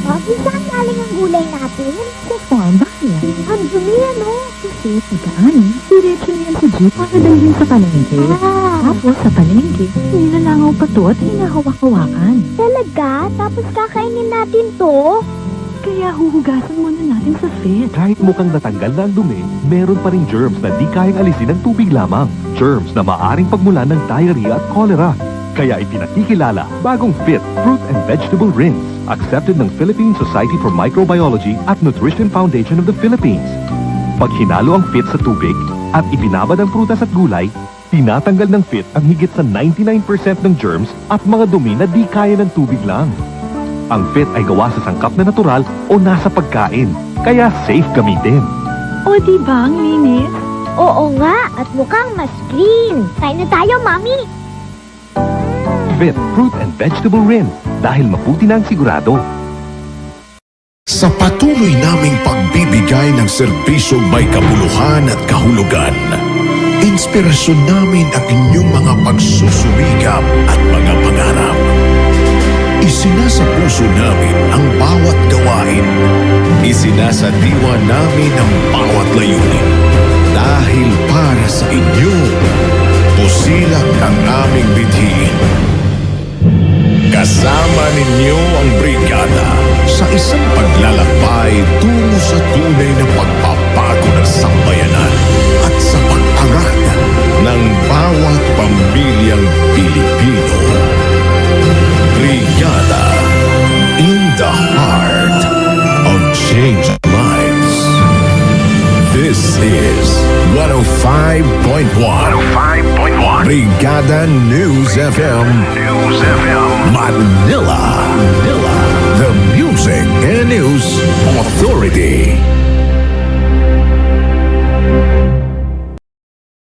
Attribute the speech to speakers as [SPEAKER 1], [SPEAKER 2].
[SPEAKER 1] Papi, saan galing ang gulay natin?
[SPEAKER 2] Sa farm, bakit?
[SPEAKER 1] Ang dumi, ano?
[SPEAKER 2] Kasi pagkaan, diretso niyan sa jeep makadalhin sa palengke. Tapos sa palengke, nilalangaw pa to at hinahawak-hawakan.
[SPEAKER 1] Talaga? Tapos kakainin natin to?
[SPEAKER 2] Kaya huhugasan muna natin sa fit.
[SPEAKER 3] Kahit mukhang natanggal na ang dumi, meron pa ring germs na di kayang alisin ng tubig lamang. Germs na maaring pagmulan ng diarrhea at cholera. Kaya ipinakikilala bagong Fit Fruit and Vegetable Rinse. Accepted ng Philippine Society for Microbiology at Nutrition Foundation of the Philippines. Pag hinalo ang Fit sa tubig at ibinabad ang prutas at gulay, tinatanggal ng Fit ang higit sa 99% ng germs at mga dumi na di kaya ng tubig lang. Ang Fit ay gawa sa sangkap na natural o nasa pagkain, kaya safe gamitin.
[SPEAKER 2] O diba ang linis?
[SPEAKER 1] Oo nga, at mukhang mas clean. Kain na tayo, Mami.
[SPEAKER 3] Fit Fruit and Vegetable Rinse dahil mabuti na ang sigurado.
[SPEAKER 4] Sa patuloy naming pagbibigay ng serbisyong may kabuluhan at kahulugan, inspirasyon namin ang inyong mga pagsusumikap at mga pangarap. Isinasapuso namin ang bawat gawain. Isinasadiwa namin ang bawat layunin. Dahil para sa inyo, pusilak ang aming bithiin. Kasama ninyo ang brigada sa isang paglalakbay tungo sa tunay na pagpapago ng sambayanan at sa pag-angat ng bawat pamilyang Pilipino. Brigada, in the heart of changed lives. This is 105.1 Brigada News FM Manila, the Music and News Authority.